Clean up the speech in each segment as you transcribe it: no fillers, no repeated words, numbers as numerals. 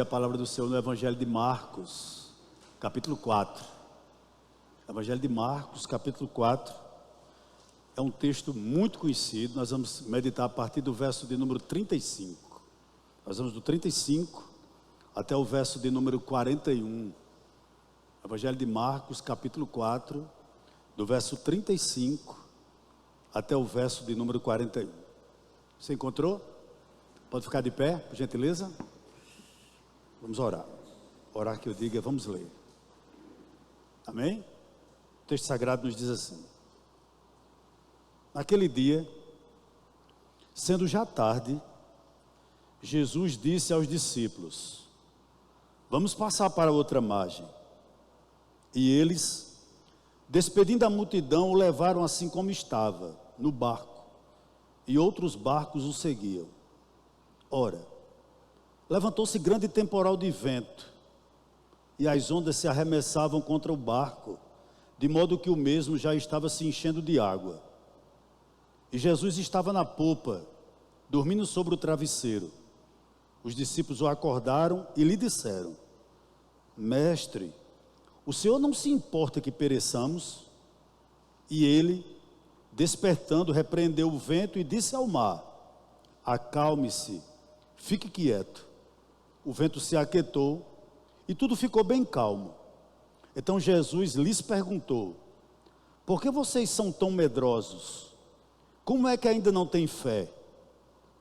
A palavra do Senhor no Evangelho de Marcos, capítulo 4. Evangelho de Marcos, capítulo 4. É um texto muito conhecido. Nós vamos meditar a partir do verso de número 35. Nós vamos do 35 até o verso de número 41. Evangelho de Marcos, capítulo 4, do verso 35 até o verso de número 41. Você encontrou? Pode ficar de pé, por gentileza? Vamos orar. Orar que eu diga, vamos ler. Amém? O texto sagrado nos diz assim: naquele dia, sendo já tarde, Jesus disse aos discípulos: vamos passar para outra margem. E eles, despedindo a multidão, o levaram assim como estava, no barco, e outros barcos o seguiam. Ora, levantou-se grande temporal de vento, e as ondas se arremessavam contra o barco, de modo que o mesmo já estava se enchendo de água. E Jesus estava na popa, dormindo sobre o travesseiro. Os discípulos o acordaram e lhe disseram: Mestre, o Senhor não se importa que pereçamos? E ele, despertando, repreendeu o vento e disse ao mar: acalme-se, fique quieto. O vento se aquietou e tudo ficou bem calmo. Então Jesus lhes perguntou: por que vocês são tão medrosos? Como é que ainda não têm fé?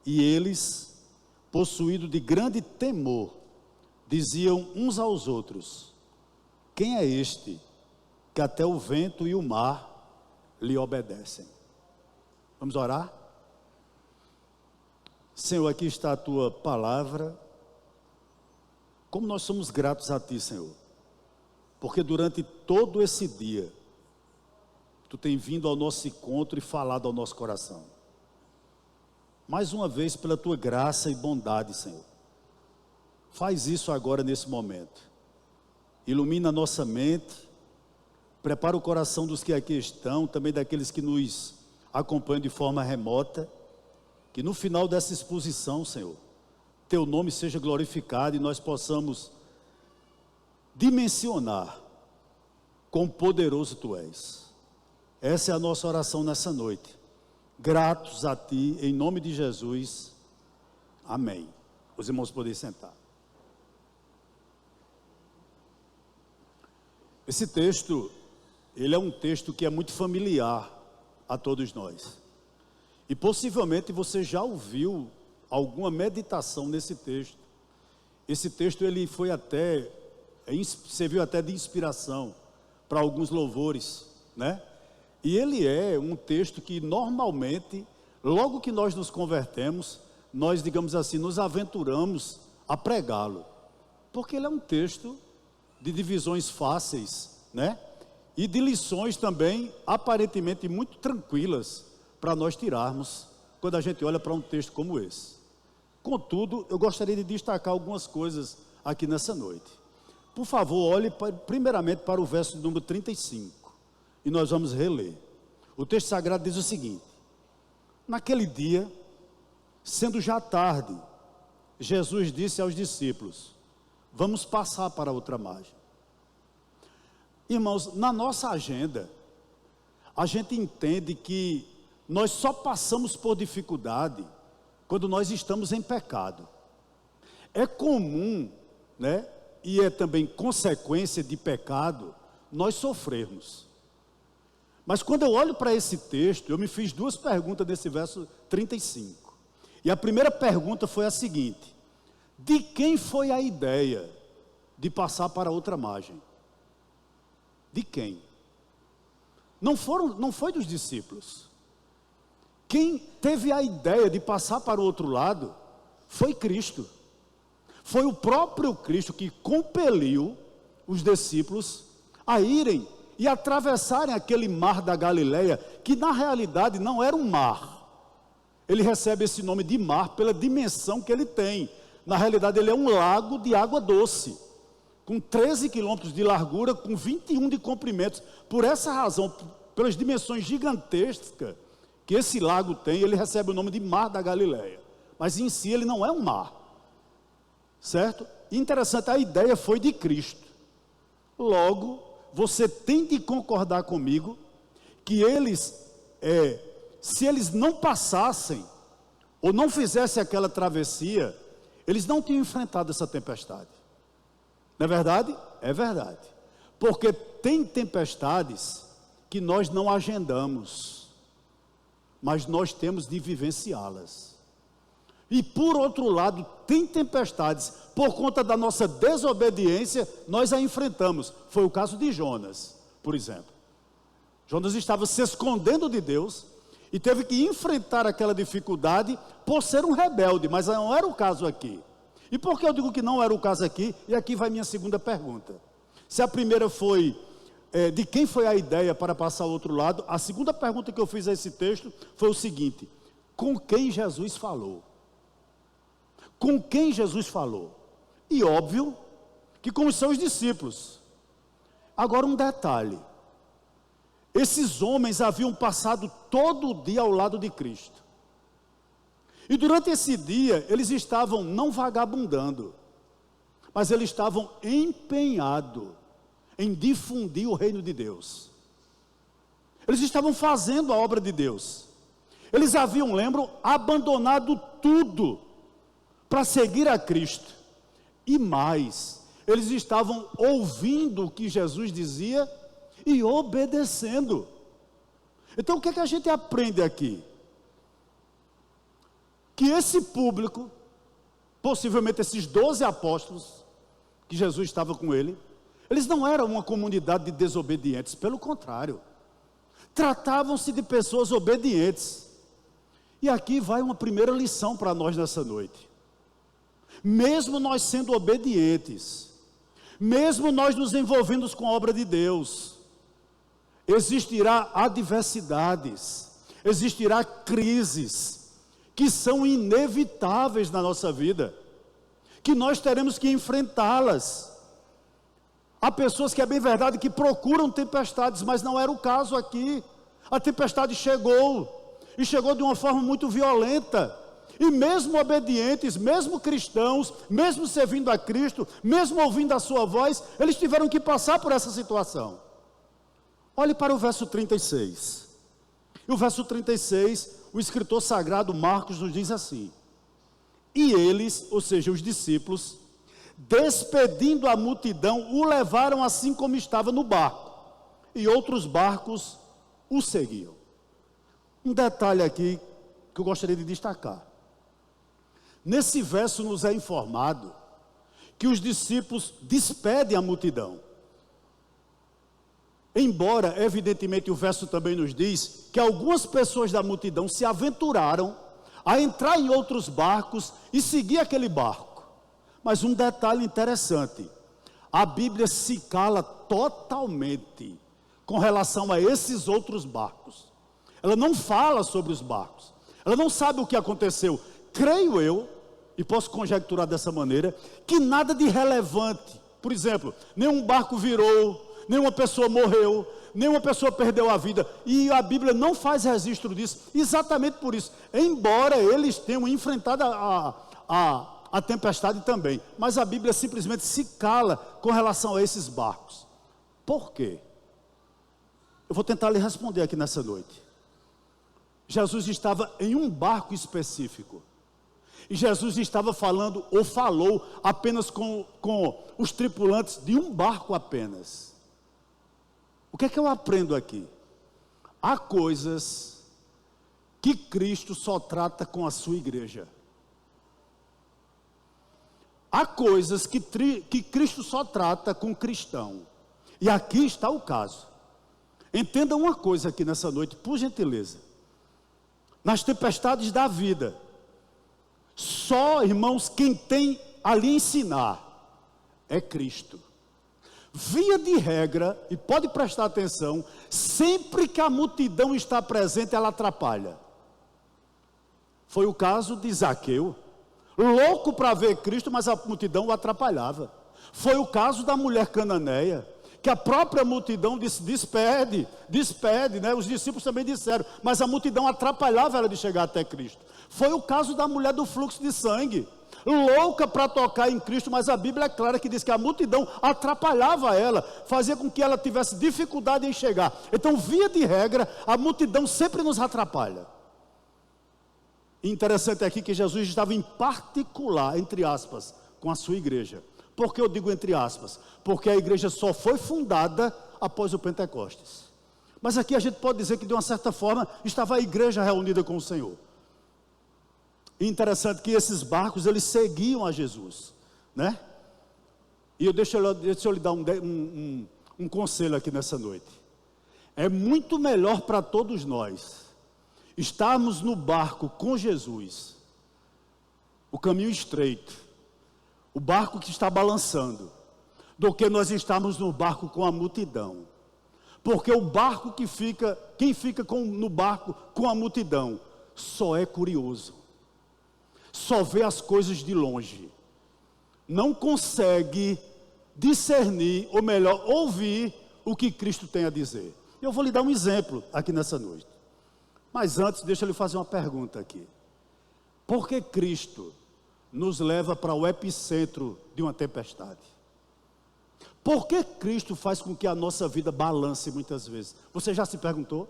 E eles, possuídos de grande temor, diziam uns aos outros: quem é este que até o vento e o mar lhe obedecem? Vamos orar? Senhor, aqui está a tua palavra. Como nós somos gratos a ti, Senhor, porque durante todo esse dia tu tem vindo ao nosso encontro e falado ao nosso coração. Mais uma vez, pela tua graça e bondade, Senhor, faz isso agora nesse momento. Ilumina a nossa mente, prepara o coração dos que aqui estão, também daqueles que nos acompanham de forma remota, que no final dessa exposição, Senhor, teu nome seja glorificado e nós possamos dimensionar quão poderoso tu és. Essa é a nossa oração nessa noite. Gratos a ti, em nome de Jesus. Amém. Os irmãos podem sentar. Esse texto, ele é um texto que é muito familiar a todos nós. E possivelmente você já ouviu alguma meditação nesse texto. Esse texto ele foi até, serviu até de inspiração para alguns louvores, né? E ele é um texto que normalmente, logo que nós nos convertemos, nós, digamos assim, nos aventuramos a pregá-lo. Porque ele é um texto de divisões fáceis, né? E de lições também, aparentemente muito tranquilas, para nós tirarmos, quando a gente olha para um texto como esse. Contudo, eu gostaria de destacar algumas coisas aqui nessa noite. Por favor, olhe primeiramente para o verso número 35, e nós vamos reler. O texto sagrado diz o seguinte: naquele dia, sendo já tarde, Jesus disse aos discípulos: vamos passar para outra margem. Irmãos, na nossa agenda, a gente entende que nós só passamos por dificuldade quando nós estamos em pecado. É comum, né? E é também consequência de pecado nós sofrermos. Mas quando eu olho para esse texto, eu me fiz duas perguntas nesse verso 35. E a primeira pergunta foi a seguinte: de quem foi a ideia de passar para outra margem? De quem? Não foi dos discípulos. Quem teve a ideia de passar para o outro lado foi Cristo. Foi o próprio Cristo que compeliu os discípulos a irem e atravessarem aquele mar da Galileia, que na realidade não era um mar. Ele recebe esse nome de mar pela dimensão que ele tem. Na realidade ele é um lago de água doce, com 13 quilômetros de largura, com 21 de comprimento. Por essa razão, pelas dimensões gigantescas que esse lago tem, ele recebe o nome de Mar da Galileia. Mas em si ele não é um mar. certo? Interessante, a ideia foi de Cristo. Logo, você tem de concordar comigo que se eles não passassem, ou não fizessem aquela travessia, eles não tinham enfrentado essa tempestade. Não é verdade? É verdade. Porque tem tempestades que nós não agendamos, mas nós temos de vivenciá-las. E por outro lado, tem tempestades, por conta da nossa desobediência, nós a enfrentamos. Foi o caso de Jonas, por exemplo. Jonas estava se escondendo de Deus e teve que enfrentar aquela dificuldade por ser um rebelde, mas não era o caso aqui. E por que eu digo que não era o caso aqui? E aqui vai minha segunda pergunta. Se a primeira foi de quem foi a ideia para passar ao outro lado, a segunda pergunta que eu fiz a esse texto foi o seguinte: com quem Jesus falou? Com quem Jesus falou? E óbvio que com os seus discípulos. Agora um detalhe: esses homens haviam passado todo o dia ao lado de Cristo. E durante esse dia, eles estavam não vagabundando, mas eles estavam empenhados em difundir o reino de Deus. Eles estavam fazendo a obra de Deus. Eles haviam, lembram, abandonado tudo para seguir a Cristo. E mais, eles estavam ouvindo o que Jesus dizia e obedecendo. Então o que é que a gente aprende aqui? Que esse público, possivelmente esses 12 apóstolos, que Jesus estava com ele, eles não eram uma comunidade de desobedientes, pelo contrário, tratavam-se de pessoas obedientes. E aqui vai uma primeira lição para nós nessa noite. Mesmo nós sendo obedientes, mesmo nós nos envolvendo com a obra de Deus, existirá adversidades, existirá crises, que são inevitáveis na nossa vida, que nós teremos que enfrentá-las. Há pessoas que é bem verdade que procuram tempestades, mas não era o caso aqui. A tempestade chegou, e chegou de uma forma muito violenta, e mesmo obedientes, mesmo cristãos, mesmo servindo a Cristo, mesmo ouvindo a sua voz, eles tiveram que passar por essa situação. Olhe para o verso 36. E o verso 36, o escritor sagrado Marcos nos diz assim: e eles, ou seja, os discípulos, despedindo a multidão, o levaram assim como estava no barco, e outros barcos o seguiam. Um detalhe aqui que eu gostaria de destacar. Nesse verso nos é informado que os discípulos despedem a multidão. Embora, evidentemente, o verso também nos diz que algumas pessoas da multidão se aventuraram a entrar em outros barcos e seguir aquele barco. Mas um detalhe interessante: a Bíblia se cala totalmente com relação a esses outros barcos. Ela não fala sobre os barcos, ela não sabe o que aconteceu. Creio eu, e posso conjecturar dessa maneira, que nada de relevante, por exemplo, nenhum barco virou, nenhuma pessoa morreu, nenhuma pessoa perdeu a vida, e a Bíblia não faz registro disso, exatamente por isso, embora eles tenham enfrentado a tempestade também, mas a Bíblia simplesmente se cala com relação a esses barcos. Por quê? Eu vou tentar lhe responder aqui nessa noite. Jesus estava em um barco específico, e Jesus estava falando, ou falou, apenas com os tripulantes de um barco apenas. O que é que eu aprendo aqui? Há coisas que Cristo só trata com a sua igreja. Há coisas que Cristo só trata com cristão. E aqui está o caso. Entenda uma coisa aqui nessa noite, por gentileza. Nas tempestades da vida, só, irmãos, quem tem a lhe ensinar é Cristo. Via de regra, e pode prestar atenção, sempre que a multidão está presente, ela atrapalha. Foi o caso de Zaqueu, louco para ver Cristo, mas a multidão o atrapalhava. Foi o caso da mulher cananeia, que a própria multidão disse: despede, né? Os discípulos também disseram, mas a multidão atrapalhava ela de chegar até Cristo. Foi o caso da mulher do fluxo de sangue, louca para tocar em Cristo, mas a Bíblia é clara que diz que a multidão atrapalhava ela, fazia com que ela tivesse dificuldade em chegar. Então, via de regra, a multidão sempre nos atrapalha. Interessante aqui que Jesus estava em particular, entre aspas, com a sua igreja. Por que eu digo entre aspas? Porque a igreja só foi fundada após o Pentecostes. Mas aqui a gente pode dizer que de uma certa forma estava a igreja reunida com o Senhor. E interessante que esses barcos, eles seguiam a Jesus, né? E deixa eu lhe dar um conselho aqui nessa noite. É muito melhor para todos nós estarmos no barco com Jesus, o caminho estreito, o barco que está balançando, do que nós estarmos no barco com a multidão. Porque o barco quem fica no barco com a multidão, só é curioso, só vê as coisas de longe, não consegue discernir, ou melhor, ouvir o que Cristo tem a dizer. Eu vou lhe dar um exemplo aqui nessa noite. Mas antes, deixa eu lhe fazer uma pergunta aqui. Por que Cristo nos leva para o epicentro de uma tempestade? Por que Cristo faz com que a nossa vida balance muitas vezes? Você já se perguntou?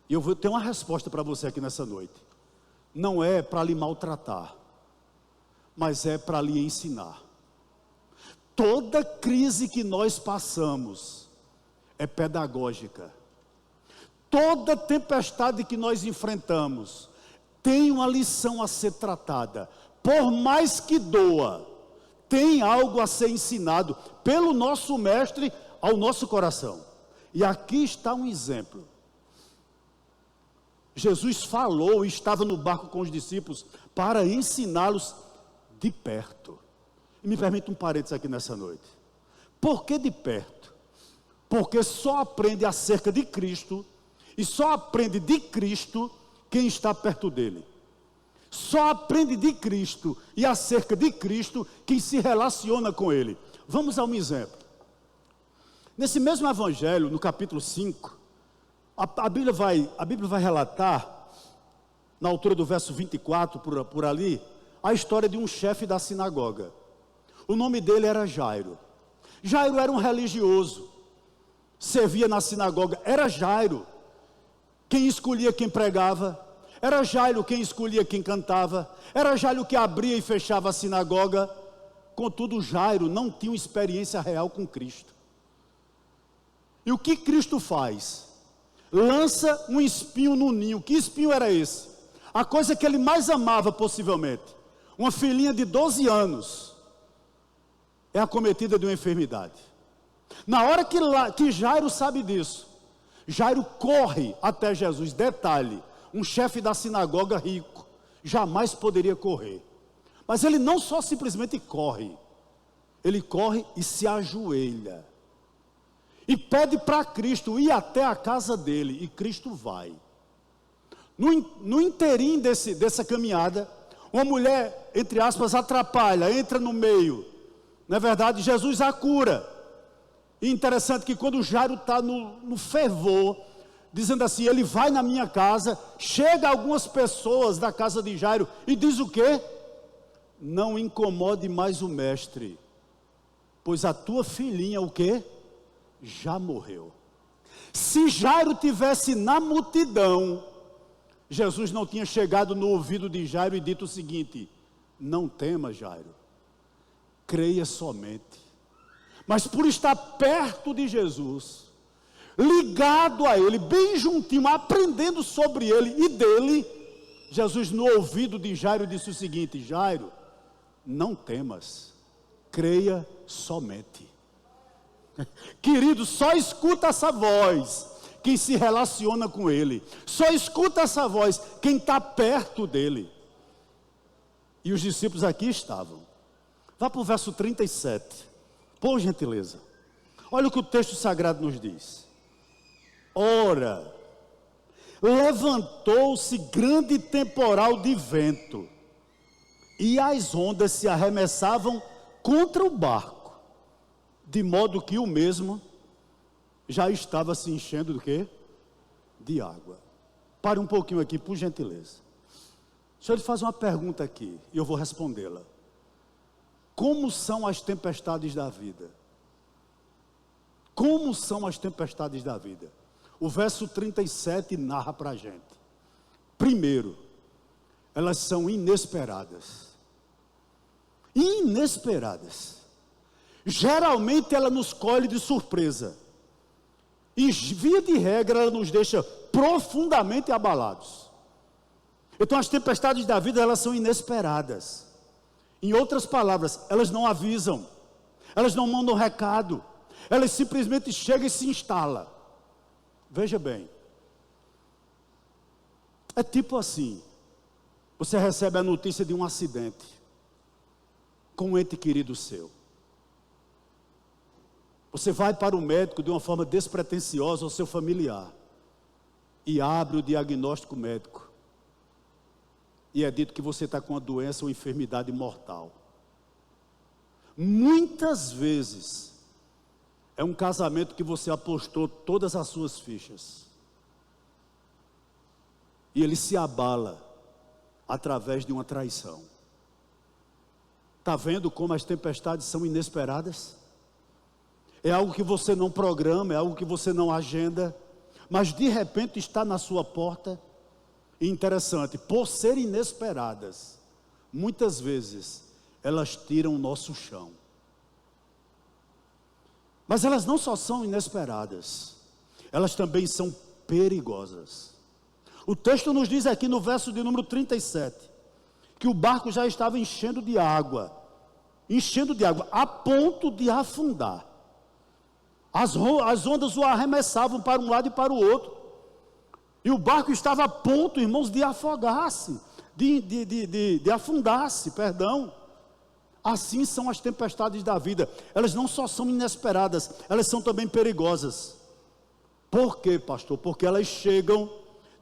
E eu vou ter uma resposta para você aqui nessa noite. Não é para lhe maltratar, mas é para lhe ensinar. Toda crise que nós passamos é pedagógica. Toda tempestade que nós enfrentamos tem uma lição a ser tratada. Por mais que doa, tem algo a ser ensinado pelo nosso mestre ao nosso coração. E aqui está um exemplo. Jesus falou e estava no barco com os discípulos para ensiná-los de perto. E me permita um parênteses aqui nessa noite. Por que de perto? Porque só aprende acerca de Cristo e só aprende de Cristo quem está perto dele. Só aprende de Cristo e acerca de Cristo quem se relaciona com ele. Vamos a um exemplo. Nesse mesmo evangelho, no capítulo 5, a Bíblia vai relatar, na altura do verso 24, por ali, a história de um chefe da sinagoga. O nome dele era Jairo. Jairo era um religioso, servia na sinagoga. Era Jairo quem escolhia quem pregava. Era Jairo quem escolhia quem cantava. Era Jairo que abria e fechava a sinagoga. Contudo, Jairo não tinha uma experiência real com Cristo. E o que Cristo faz? Lança um espinho no ninho. Que espinho era esse? A coisa que ele mais amava, possivelmente. Uma filhinha de 12 anos é acometida de uma enfermidade. Na hora que Jairo sabe disso, Jairo corre até Jesus. Detalhe, um chefe da sinagoga rico jamais poderia correr. Mas ele não só simplesmente corre, ele corre e se ajoelha. E pede para Cristo ir até a casa dele, e Cristo vai. No inteirinho dessa caminhada, uma mulher, entre aspas, atrapalha, entra no meio. Na verdade, Jesus a cura. E interessante que quando Jairo está no fervor, dizendo assim, ele vai na minha casa, chega algumas pessoas da casa de Jairo e diz o quê? Não incomode mais o mestre, pois a tua filhinha o quê? Já morreu. Se Jairo tivesse na multidão, Jesus não tinha chegado no ouvido de Jairo e dito o seguinte: não tema, Jairo, creia somente. Mas por estar perto de Jesus, ligado a ele, bem juntinho, aprendendo sobre ele e dele, Jesus no ouvido de Jairo disse o seguinte: Jairo, não temas, creia somente. Querido, só escuta essa voz quem se relaciona com ele. Só escuta essa voz quem está perto dele. E os discípulos aqui estavam. Vá para o verso 37, por gentileza. Olha o que o texto sagrado nos diz. Ora, levantou-se grande temporal de vento, e as ondas se arremessavam contra o barco, de modo que o mesmo já estava se enchendo do quê? De água. Pare um pouquinho aqui, por gentileza. Deixa eu lhe fazer uma pergunta aqui, e eu vou respondê-la. Como são as tempestades da vida? Como são as tempestades da vida? O verso 37 narra para a gente. Primeiro, elas são inesperadas. Inesperadas. Geralmente ela nos colhe de surpresa. E via de regra ela nos deixa profundamente abalados. Então as tempestades da vida, elas são inesperadas. Em outras palavras, elas não avisam. Elas não mandam recado. Elas simplesmente chegam e se instalam. Veja bem. É tipo assim. Você recebe a notícia de um acidente com um ente querido seu. Você vai para o médico de uma forma despretensiosa ao seu familiar e abre o diagnóstico médico. E é dito que você está com uma doença ou enfermidade mortal. Muitas vezes é um casamento que você apostou todas as suas fichas. E ele se abala através de uma traição. Está vendo como as tempestades são inesperadas? É algo que você não programa, é algo que você não agenda, mas de repente está na sua porta. E interessante, por serem inesperadas, muitas vezes elas tiram o nosso chão. Mas elas não só são inesperadas, elas também são perigosas. O texto nos diz aqui no verso de número 37, que o barco já estava enchendo de água, a ponto de afundar. As ondas o arremessavam para um lado e para o outro. E o barco estava a ponto, irmãos, de afogar-se, de afundar-se, perdão. Assim são as tempestades da vida. Elas não só são inesperadas, elas são também perigosas. Por quê, pastor? Porque elas chegam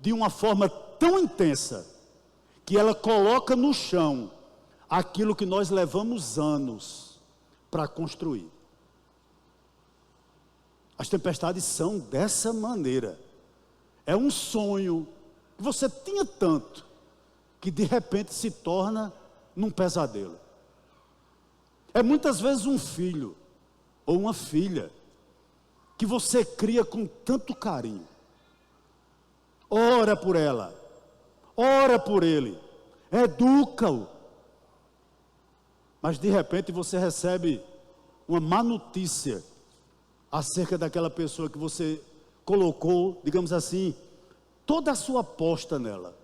de uma forma tão intensa, que ela coloca no chão aquilo que nós levamos anos para construir. As tempestades são dessa maneira. É um sonho que você tinha tanto, que de repente se torna num pesadelo. É muitas vezes um filho ou uma filha que você cria com tanto carinho. Ora por ela, ora por ele, educa-o. Mas de repente você recebe uma má notícia acerca daquela pessoa que você colocou, digamos assim, toda a sua aposta nela.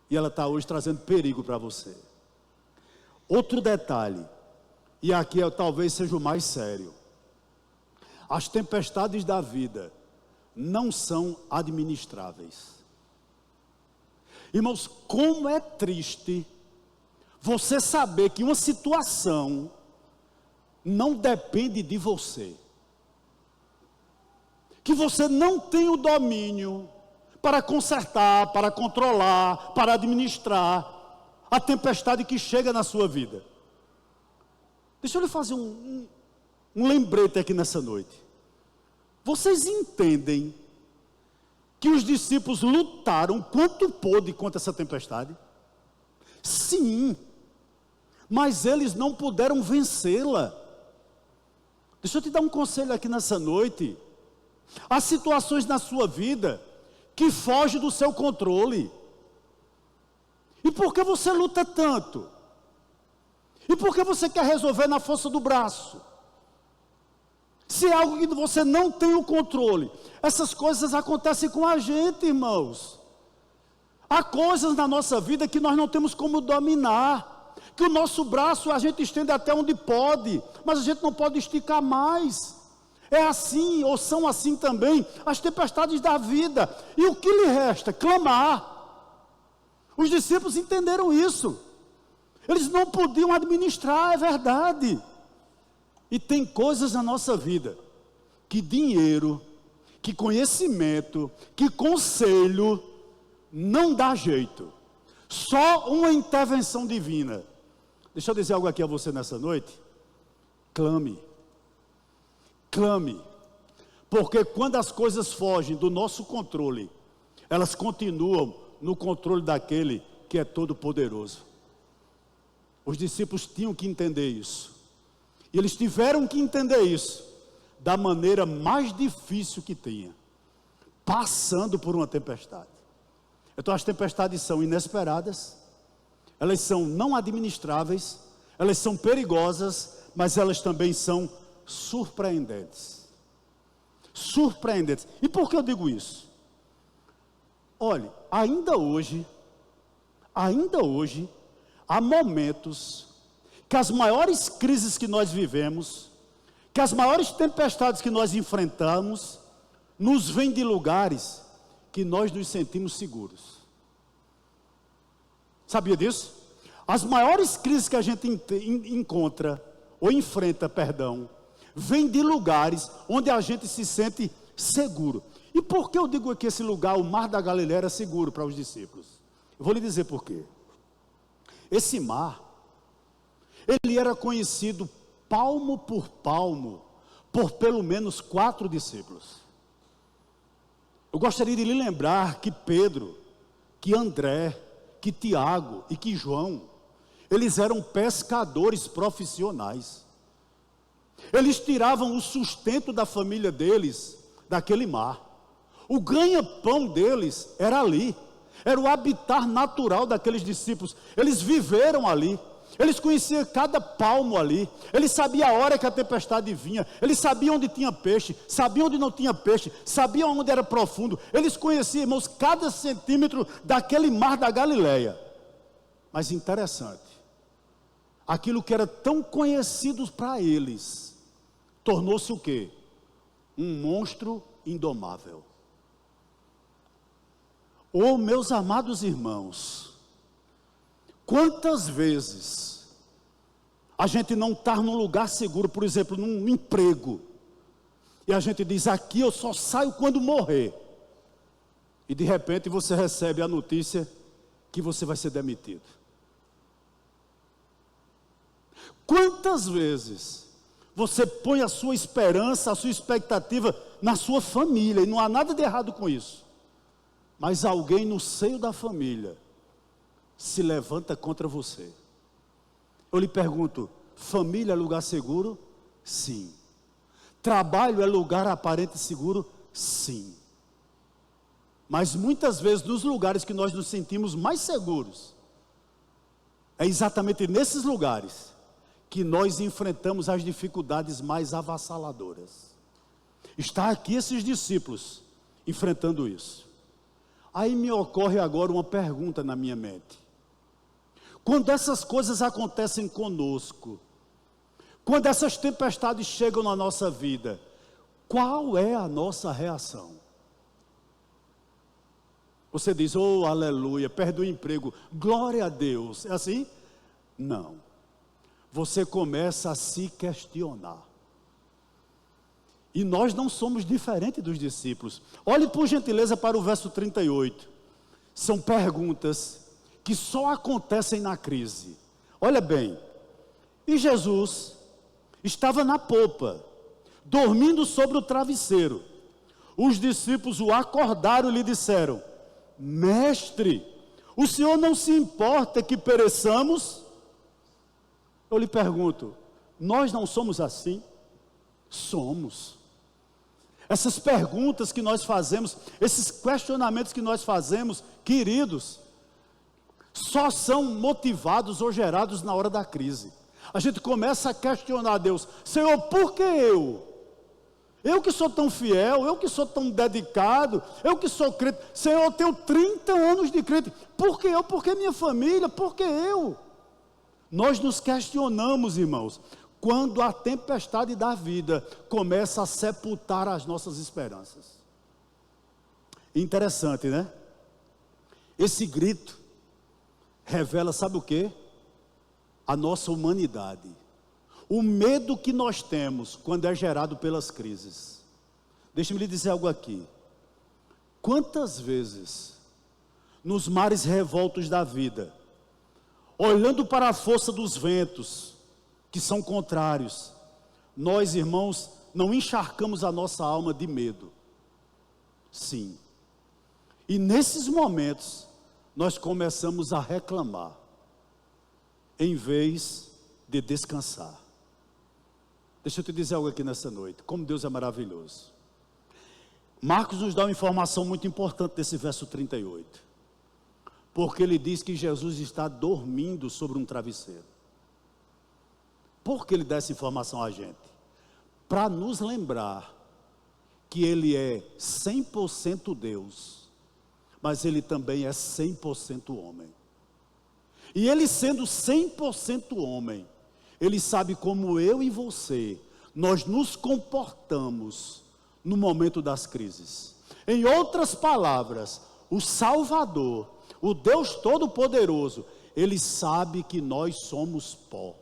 E ela está hoje trazendo perigo para você. Outro detalhe, e aqui talvez seja o mais sério. As tempestades da vida não são administráveis. Irmãos, como é triste você saber que uma situação não depende de você. Que você não tem o domínio para consertar, para controlar, para administrar a tempestade que chega na sua vida. Deixa eu lhe fazer um lembrete aqui nessa noite. Vocês entendem que os discípulos lutaram quanto pôde contra essa tempestade? Sim, mas eles não puderam vencê-la. Deixa eu te dar um conselho aqui nessa noite. Há situações na sua vida que fogem do seu controle. E por que você luta tanto? E por que você quer resolver na força do braço? Se é algo que você não tem o controle. Essas coisas acontecem com a gente, irmãos. Há coisas na nossa vida que nós não temos como dominar. Que o nosso braço a gente estende até onde pode, mas a gente não pode esticar mais. É assim, ou são assim também, as tempestades da vida. E o que lhe resta? Clamar. Os discípulos entenderam isso. Eles não podiam administrar, é verdade. E tem coisas na nossa vida, que dinheiro, que conhecimento, que conselho, não dá jeito. Só uma intervenção divina. Deixa eu dizer algo aqui a você nessa noite. Clame. Clame. Porque quando as coisas fogem do nosso controle, elas continuam no controle daquele que é todo poderoso. Os discípulos tinham que entender isso. E eles tiveram que entender isso da maneira mais difícil que tinha, passando por uma tempestade. Então as tempestades são inesperadas, elas são não administráveis, elas são perigosas, mas elas também são surpreendentes. Surpreendentes. E por que eu digo isso? Olhe, ainda hoje, há momentos que as maiores crises que nós vivemos, que as maiores tempestades que nós enfrentamos, nos vêm de lugares que nós nos sentimos seguros. Sabia disso? As maiores crises que a gente encontra, ou enfrenta, vêm de lugares onde a gente se sente seguro. E por que eu digo que esse lugar, o Mar da Galileia, era seguro para os discípulos? Eu vou lhe dizer por quê. Esse mar, ele era conhecido palmo por palmo, por pelo menos 4 discípulos. Eu gostaria de lhe lembrar que Pedro, que André, que Tiago e que João, eles eram pescadores profissionais. Eles tiravam o sustento da família deles daquele mar. O ganha-pão deles era ali, era o habitat natural daqueles discípulos. Eles viveram ali, eles conheciam cada palmo ali, eles sabiam a hora que a tempestade vinha, eles sabiam onde tinha peixe, sabiam onde não tinha peixe, sabiam onde era profundo, eles conheciam, irmãos, cada centímetro daquele mar da Galileia. Mas interessante, aquilo que era tão conhecido para eles, tornou-se o quê? Um monstro indomável. Oh, meus amados irmãos, quantas vezes a gente não está num lugar seguro, por exemplo, num emprego, e a gente diz, aqui eu só saio quando morrer, e de repente você recebe a notícia que você vai ser demitido. Quantas vezes você põe a sua esperança, a sua expectativa na sua família, e não há nada de errado com isso, mas alguém no seio da família se levanta contra você. Eu lhe pergunto, família é lugar seguro? Sim. Trabalho é lugar aparente seguro? Sim. Mas muitas vezes nos lugares que nós nos sentimos mais seguros, é exatamente nesses lugares que nós enfrentamos as dificuldades mais avassaladoras. Está aqui esses discípulos enfrentando isso. Aí me ocorre agora uma pergunta na minha mente. Quando essas coisas acontecem conosco, quando essas tempestades chegam na nossa vida, qual é a nossa reação? Você diz, oh aleluia, perde o emprego, glória a Deus, é assim? Não. Você começa a se questionar. E nós não somos diferentes dos discípulos. Olhe por gentileza para o verso 38. São perguntas que só acontecem na crise. Olha bem. E Jesus estava na popa, dormindo sobre o travesseiro. Os discípulos o acordaram e lhe disseram, Mestre, o Senhor não se importa que pereçamos? Eu lhe pergunto, nós não somos assim? Somos. Essas perguntas que nós fazemos, esses questionamentos que nós fazemos, queridos, só são motivados ou gerados na hora da crise. A gente começa a questionar a Deus, Senhor, por que eu? Eu que sou tão fiel, eu que sou tão dedicado, eu que sou crente, Senhor, eu tenho 30 anos de crente, por que eu? Por que minha família? Por que eu? Nós nos questionamos, irmãos, quando a tempestade da vida começa a sepultar as nossas esperanças. Interessante, né? Esse grito revela, sabe o quê? A nossa humanidade. O medo que nós temos quando é gerado pelas crises. Deixe-me lhe dizer algo aqui. Quantas vezes, nos mares revoltos da vida, olhando para a força dos ventos, que são contrários, nós, irmãos, não encharcamos a nossa alma de medo. Sim. E nesses momentos, nós começamos a reclamar, em vez de descansar. Deixa eu te dizer algo aqui nessa noite, como Deus é maravilhoso. Marcos nos dá uma informação muito importante desse verso 38, porque ele diz que Jesus está dormindo sobre um travesseiro. Por que ele dá essa informação a gente? Para nos lembrar que ele é 100% Deus, mas ele também é 100% homem. E ele sendo 100% homem, ele sabe como eu e você, nós nos comportamos no momento das crises. Em outras palavras, o Salvador, o Deus Todo-Poderoso, ele sabe que nós somos pó.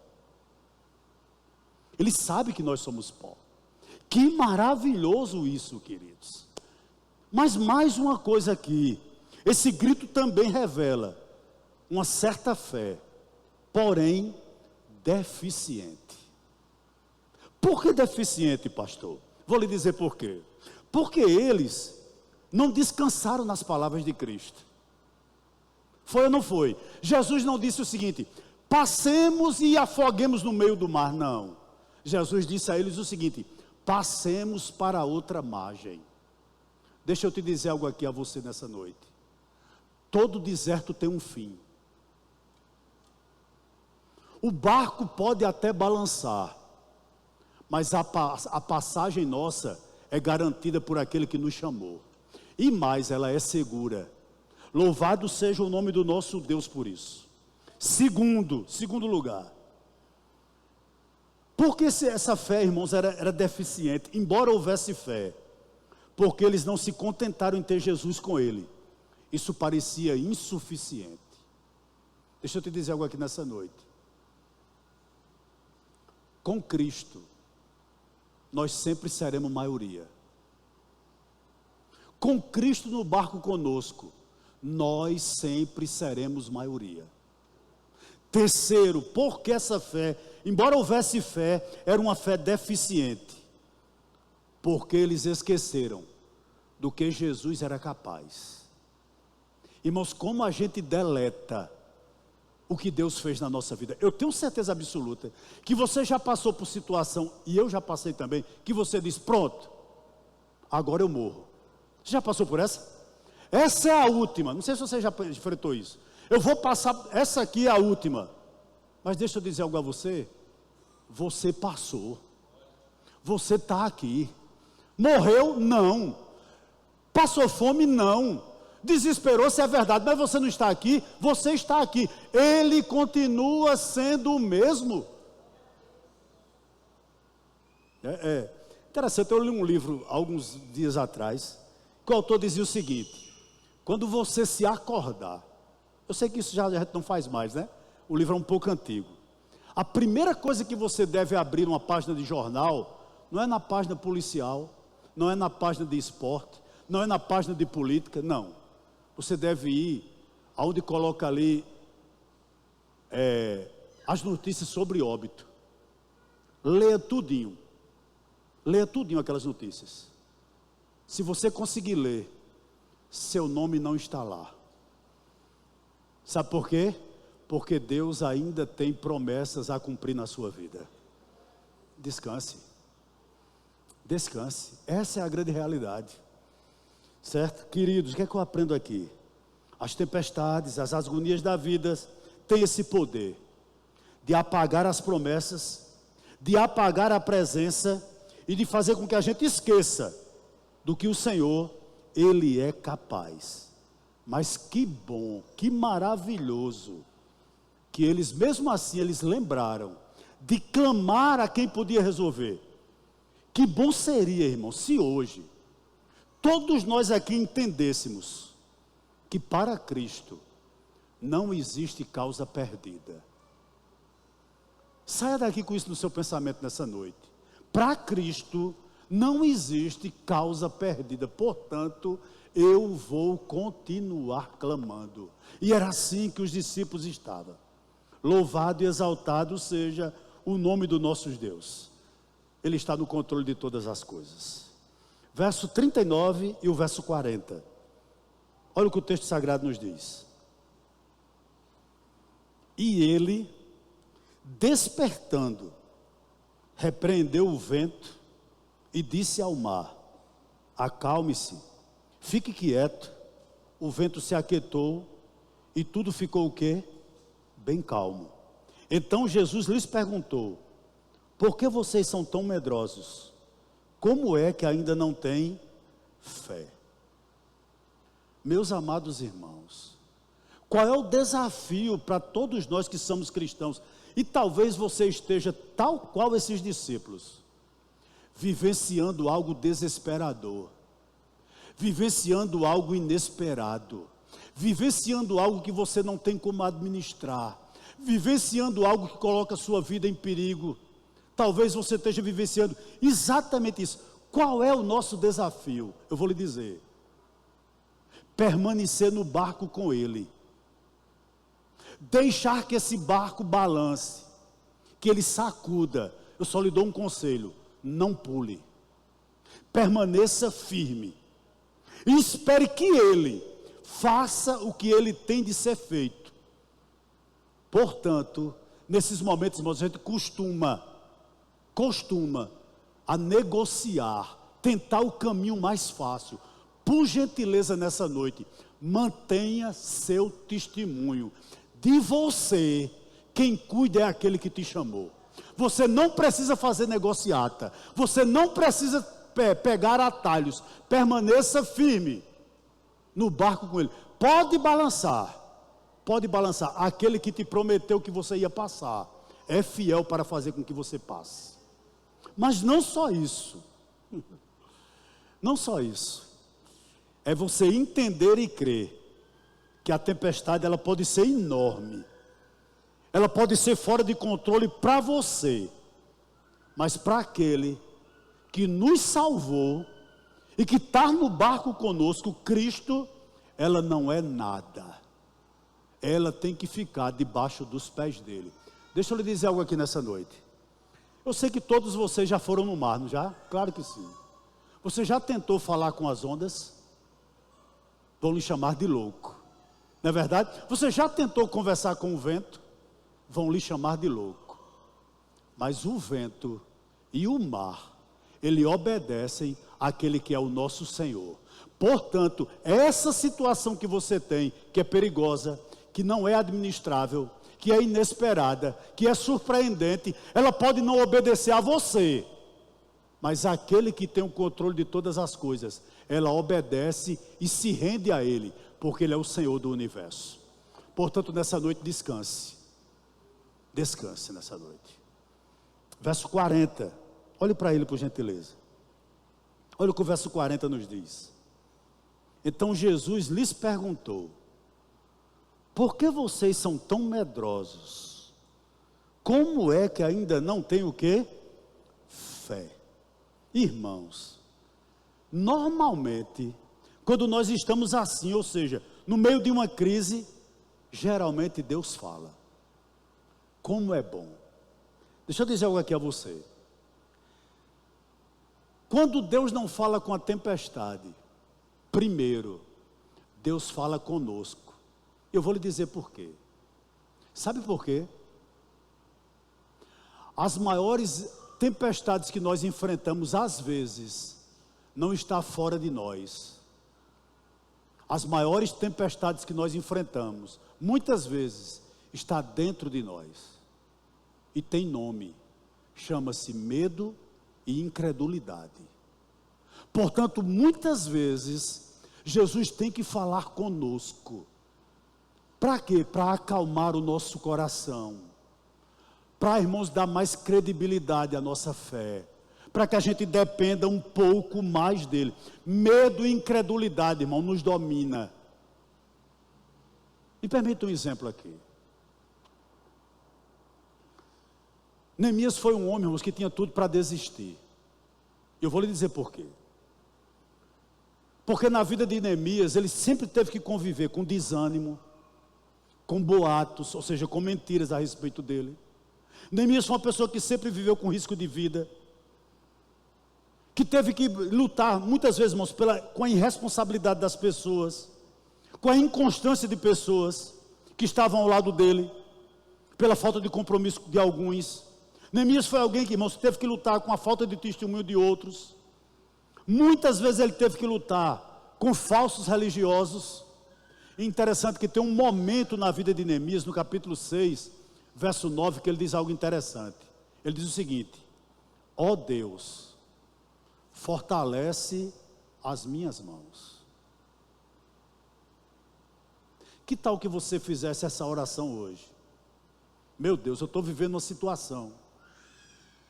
Ele sabe que nós somos pó. Que maravilhoso isso, queridos. Mas mais uma coisa aqui, esse grito também revela uma certa fé, porém deficiente. Por que deficiente, pastor? Vou lhe dizer por quê. Porque eles não descansaram nas palavras de Cristo. Foi ou não foi? Jesus não disse o seguinte: passemos e afoguemos no meio do mar. Não. Jesus disse a eles o seguinte: passemos para outra margem. Deixa eu te dizer algo aqui a você nessa noite. Todo deserto tem um fim. O barco pode até balançar, mas a passagem nossa é garantida por aquele que nos chamou. E mais, ela é segura. Louvado seja o nome do nosso Deus por isso. Segundo lugar, porque essa fé, irmãos, era deficiente, embora houvesse fé, porque eles não se contentaram em ter Jesus com ele. Isso parecia insuficiente. Deixa eu te dizer algo aqui nessa noite. Com Cristo, nós sempre seremos maioria. Com Cristo no barco conosco, nós sempre seremos maioria. Terceiro, porque essa fé, embora houvesse fé, era uma fé deficiente, porque eles esqueceram do que Jesus era capaz. Irmãos, como a gente deleta o que Deus fez na nossa vida. Eu tenho certeza absoluta que você já passou por situação, e eu já passei também, que você diz: pronto, agora eu morro. Você já passou por essa? Essa é a última. Não sei se você já enfrentou isso. Eu vou passar, essa aqui é a última. Mas deixa eu dizer algo a você. Você passou. Você está aqui. Morreu? Não. Passou fome? Não. Desesperou-se, é verdade, mas você não está aqui, você está aqui. Ele continua sendo o mesmo. Interessante, eu li um livro alguns dias atrás, que o autor dizia o seguinte: quando você se acordar, eu sei que isso já a gente não faz mais, né? O livro é um pouco antigo. A primeira coisa que você deve abrir numa página de jornal, não é na página policial, não é na página de esporte, não é na página de política, não. Você deve ir aonde coloca ali as notícias sobre óbito. Leia tudinho aquelas notícias. Se você conseguir ler, seu nome não está lá. Sabe por quê? Porque Deus ainda tem promessas a cumprir na sua vida. Descanse. Descanse. Essa é a grande realidade. Certo? Queridos, o que é que eu aprendo aqui? As tempestades, as agonias da vida têm esse poder de apagar as promessas, de apagar a presença e de fazer com que a gente esqueça do que o Senhor, Ele é capaz. Mas que bom, que maravilhoso, que eles mesmo assim, eles lembraram de clamar a quem podia resolver. Que bom seria, irmão, se hoje todos nós aqui entendêssemos que para Cristo não existe causa perdida. Saia daqui com isso no seu pensamento nessa noite. Para Cristo não existe causa perdida. Portanto, eu vou continuar clamando. E era assim que os discípulos estavam. Louvado e exaltado seja o nome do nosso Deus. Ele está no controle de todas as coisas. Verso 39 e o verso 40. Olha o que o texto sagrado nos diz. E ele, despertando, repreendeu o vento e disse ao mar: acalme-se, fique quieto. O vento se aquietou e tudo ficou o quê? Bem calmo. Então Jesus lhes perguntou: por que vocês são tão medrosos? Como é que ainda não têm fé? Meus amados irmãos, qual é o desafio para todos nós que somos cristãos? E talvez você esteja tal qual esses discípulos, vivenciando algo desesperador, vivenciando algo inesperado, vivenciando algo que você não tem como administrar, vivenciando algo que coloca a sua vida em perigo. Talvez você esteja vivenciando exatamente isso. Qual é o nosso desafio? Eu vou lhe dizer: permanecer no barco com Ele, deixar que esse barco balance, que ele sacuda. Eu só lhe dou um conselho: não pule, permaneça firme e espere que Ele faça o que Ele tem de ser feito. Portanto, nesses momentos, irmãos, a gente costuma a negociar, tentar o caminho mais fácil. Por gentileza, nessa noite, mantenha seu testemunho. De você, quem cuida é aquele que te chamou. Você não precisa fazer negociata, você não precisa pegar atalhos. Permaneça firme no barco com Ele. Pode balançar. Aquele que te prometeu que você ia passar é fiel para fazer com que você passe. Mas não só isso, é você entender e crer que a tempestade ela pode ser enorme, ela pode ser fora de controle para você, mas para aquele que nos salvou e que está no barco conosco, Cristo, ela não é nada, ela tem que ficar debaixo dos pés dele. Deixa eu lhe dizer algo aqui nessa noite. Eu sei que todos vocês já foram no mar, não já? Claro que sim. Você já tentou falar com as ondas? Vão lhe chamar de louco, não é verdade? Você já tentou conversar com o vento? Vão lhe chamar de louco. Mas o vento e o mar, ele obedecem àquele que é o nosso Senhor. Portanto, essa situação que você tem, que é perigosa, que não é administrável, que é inesperada, que é surpreendente, ela pode não obedecer a você, mas aquele que tem o controle de todas as coisas, ela obedece e se rende a Ele, porque Ele é o Senhor do universo. Portanto, nessa noite descanse nessa noite. Verso 40, olhe para ele por gentileza. Olha o que o verso 40 nos diz. Então Jesus lhes perguntou: por que vocês são tão medrosos? Como é que ainda não tem o quê? Fé. Irmãos, normalmente, quando nós estamos assim, ou seja, no meio de uma crise, geralmente Deus fala. Como é bom. Deixa eu dizer algo aqui a você. Quando Deus não fala com a tempestade, primeiro, Deus fala conosco. Eu vou lhe dizer por quê. Sabe por quê? As maiores tempestades que nós enfrentamos, às vezes, não está fora de nós. As maiores tempestades que nós enfrentamos, muitas vezes, está dentro de nós. E tem nome. Chama-se medo e incredulidade. Portanto, muitas vezes, Jesus tem que falar conosco. Para quê? Para acalmar o nosso coração, para, irmãos, dar mais credibilidade à nossa fé, para que a gente dependa um pouco mais dele. Medo e incredulidade, irmão, nos domina. Me permita um exemplo aqui. Neemias foi um homem, irmãos, que tinha tudo para desistir. Eu vou lhe dizer por quê. Porque na vida de Neemias, ele sempre teve que conviver com desânimo, com boatos, ou seja, com mentiras a respeito dele. Neemias foi uma pessoa que sempre viveu com risco de vida, que teve que lutar muitas vezes, irmãos, com a irresponsabilidade das pessoas, com a inconstância de pessoas que estavam ao lado dele. pela falta de compromisso de alguns. Neemias foi alguém que, irmãos, teve que lutar com a falta de testemunho de outros. Muitas vezes ele teve que lutar com falsos religiosos. E interessante que tem um momento na vida de Neemias, no capítulo 6, verso 9, que ele diz algo interessante. Ele diz o seguinte: ó Deus, fortalece as minhas mãos. Que tal que você fizesse essa oração hoje? Meu Deus, eu estou vivendo uma situação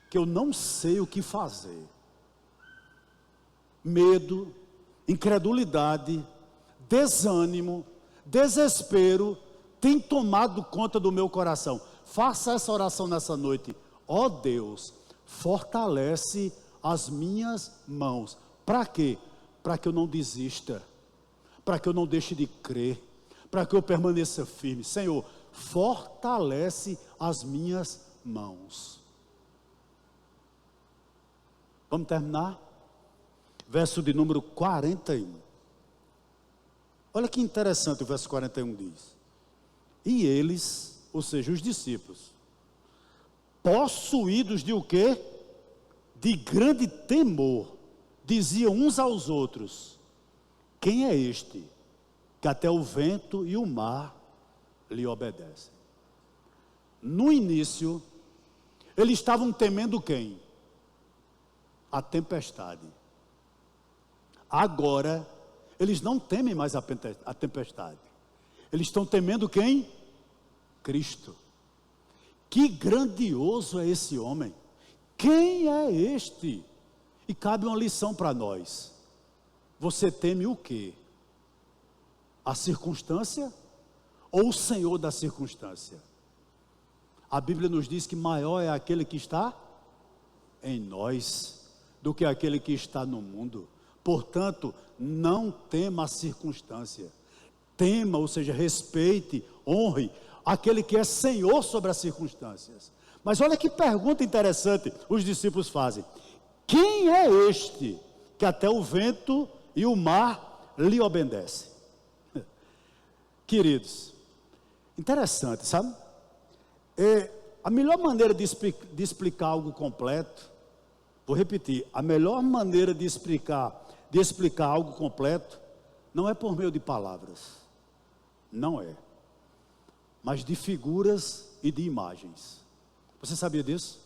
que eu não sei o que fazer. Medo, incredulidade, desânimo, desespero tem tomado conta do meu coração. Faça essa oração nessa noite. Ó Deus, fortalece as minhas mãos. Para quê? Para que eu não desista, para que eu não deixe de crer, para que eu permaneça firme. Senhor, fortalece as minhas mãos. Vamos terminar? Verso de número 41. Olha que interessante o verso 41 diz: e eles, ou seja, os discípulos, possuídos de o quê? De grande temor, diziam uns aos outros: quem é este, que até o vento e o mar lhe obedecem? No início, eles estavam temendo quem? A tempestade. Agora, eles não temem mais a tempestade. Eles estão temendo quem? Cristo. Que grandioso é esse homem. Quem é este? E cabe uma lição para nós. Você teme o quê? A circunstância ou o Senhor da circunstância? A Bíblia nos diz que maior é aquele que está em nós do que aquele que está no mundo. Portanto, não tema a circunstância. Tema, ou seja, respeite, honre aquele que é Senhor sobre as circunstâncias. Mas olha que pergunta interessante os discípulos fazem: quem é este que até o vento e o mar lhe obedecem? Queridos, interessante, sabe? A melhor maneira de explicar algo completo, vou repetir, a melhor maneira de explicar algo completo não é por meio de palavras, não é, mas de figuras e de imagens. Você sabia disso?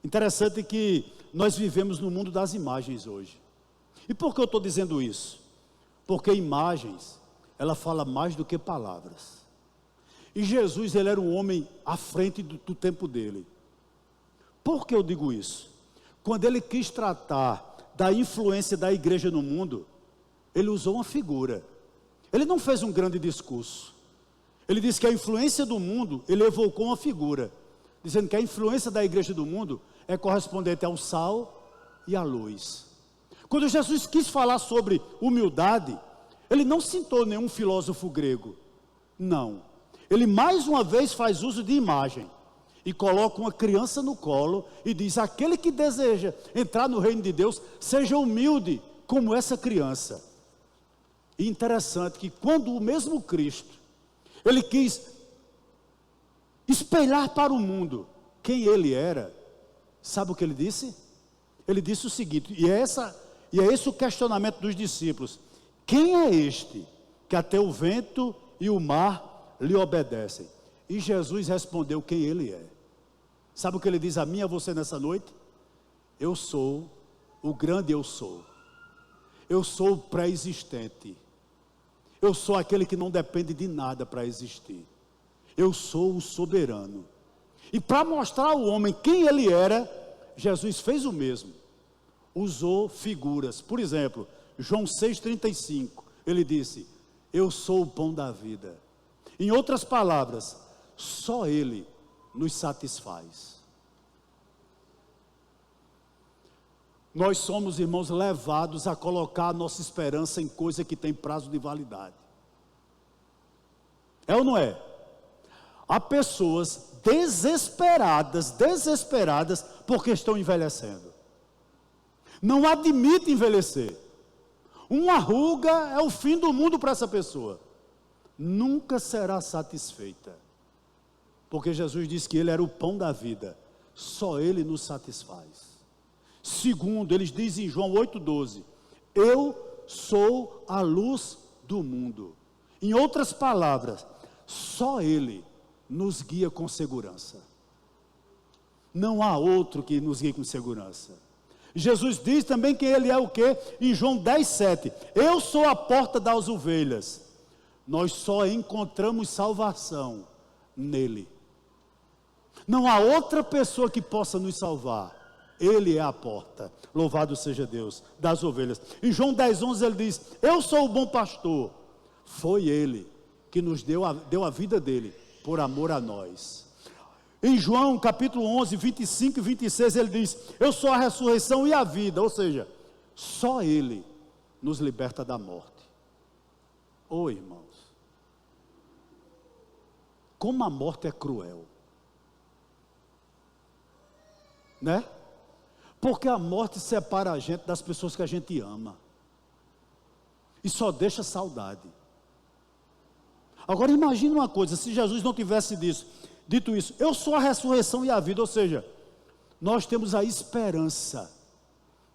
Interessante que nós vivemos no mundo das imagens hoje. E por que eu estou dizendo isso? Porque imagens, ela fala mais do que palavras. E Jesus, ele era um homem à frente do tempo dele. Por que eu digo isso? Quando ele quis tratar da influência da igreja no mundo, ele usou uma figura. Ele não fez um grande discurso. Ele disse que a influência do mundo, ele evocou uma figura, dizendo que a influência da igreja do mundo é correspondente ao sal e à luz. Quando Jesus quis falar sobre humildade, ele não citou nenhum filósofo grego, não. Ele mais uma vez faz uso de imagem e coloca uma criança no colo e diz: aquele que deseja entrar no reino de Deus, seja humilde como essa criança. E interessante que quando o mesmo Cristo, ele quis espelhar para o mundo quem ele era, sabe o que ele disse? Ele disse o seguinte, e é esse o questionamento dos discípulos: quem é este que até o vento e o mar lhe obedecem? E Jesus respondeu quem ele é. Sabe o que ele diz a mim e a você nessa noite? Eu sou o grande eu sou. Eu sou o pré-existente. Eu sou aquele que não depende de nada para existir. Eu sou o soberano. E para mostrar ao homem quem ele era, Jesus fez o mesmo. Usou figuras. Por exemplo, João 6,35, ele disse: eu sou o pão da vida. Em outras palavras, só ele nos satisfaz. Nós somos, irmãos, levados a colocar a nossa esperança em coisa que tem prazo de validade. É ou não é? Há pessoas desesperadas porque estão envelhecendo. Não admite envelhecer. Uma ruga é o fim do mundo para essa pessoa. Nunca será satisfeita. Porque Jesus disse que Ele era o pão da vida. Só Ele nos satisfaz. Segundo, eles dizem em João 8,12: eu sou a luz do mundo. Em outras palavras, só Ele nos guia com segurança. Não há outro que nos guie com segurança. Jesus diz também que Ele é o quê? Em João 10,7: eu sou a porta das ovelhas. Nós só encontramos salvação nele. Não há outra pessoa que possa nos salvar. Ele é a porta. Louvado seja Deus, das ovelhas. Em João 10,11 ele diz: eu sou o bom pastor. Foi Ele que nos deu a vida dele, por amor a nós. Em João capítulo 11, 25 e 26 ele diz: eu sou a ressurreição e a vida. Ou seja, só Ele nos liberta da morte. Oh, irmãos, como a morte é cruel, né? Porque a morte separa a gente das pessoas que a gente ama e só deixa saudade. Agora imagine uma coisa, se Jesus não tivesse dito isso: eu sou a ressurreição e a vida. Ou seja, nós temos a esperança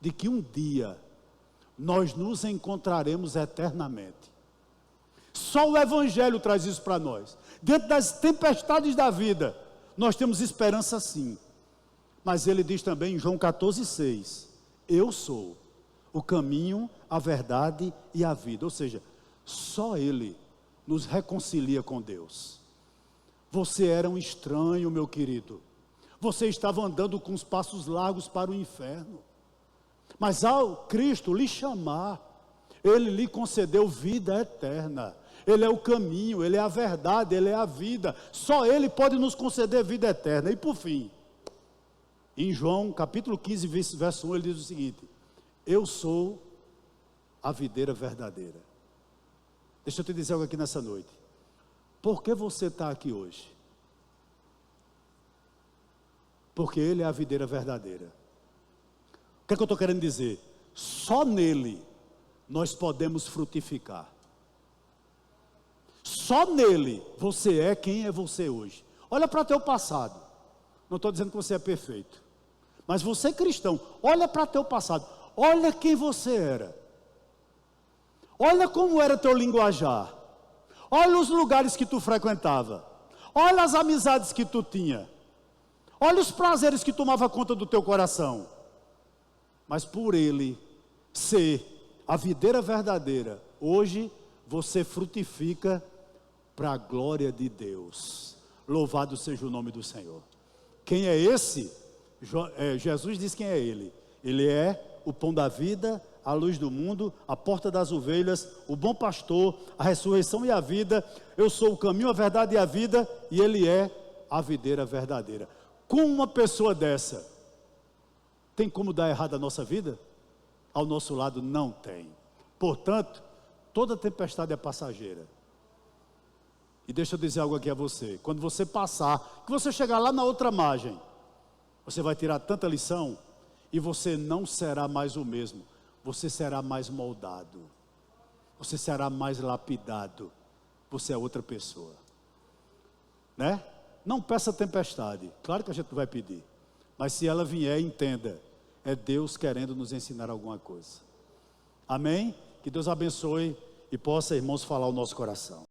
de que um dia nós nos encontraremos eternamente. Só o Evangelho traz isso para nós. Dentro das tempestades da vida, nós temos esperança sim. Mas ele diz também em João 14,6: eu sou o caminho, a verdade e a vida. Ou seja, só Ele nos reconcilia com Deus. Você era um estranho, meu querido. Você estava andando com os passos largos para o inferno. Mas ao Cristo lhe chamar, Ele lhe concedeu vida eterna. Ele é o caminho, Ele é a verdade, Ele é a vida. Só Ele pode nos conceder vida eterna. E por fim, em João capítulo 15, verso 1, ele diz o seguinte: eu sou a videira verdadeira. Deixa eu te dizer algo aqui nessa noite. Por que você está aqui hoje? Porque Ele é a videira verdadeira. O que é que eu estou querendo dizer? Só nele nós podemos frutificar. Só nele você é quem é você hoje. Olha para o teu passado. Não estou dizendo que você é perfeito, mas você cristão, olha para o teu passado. Olha quem você era. Olha como era teu linguajar. Olha os lugares que tu frequentava. Olha as amizades que tu tinha. Olha os prazeres que tomava conta do teu coração. Mas por Ele ser a videira verdadeira, hoje você frutifica para a glória de Deus. Louvado seja o nome do Senhor. Quem é esse? Jesus diz quem é Ele. Ele é o pão da vida, a luz do mundo, a porta das ovelhas, o bom pastor, a ressurreição e a vida. Eu sou o caminho, a verdade e a vida, e Ele é a videira verdadeira. Com uma pessoa dessa, tem como dar errado a nossa vida? Ao nosso lado não tem. Portanto, toda tempestade é passageira. E deixa eu dizer algo aqui a você: quando você passar, que você chegar lá na outra margem, você vai tirar tanta lição, e você não será mais o mesmo. Você será mais moldado, você será mais lapidado, você é outra pessoa, né? Não peça tempestade, claro que a gente não vai pedir, mas se ela vier, entenda, é Deus querendo nos ensinar alguma coisa. Amém? Que Deus abençoe e possa, irmãos, falar o nosso coração.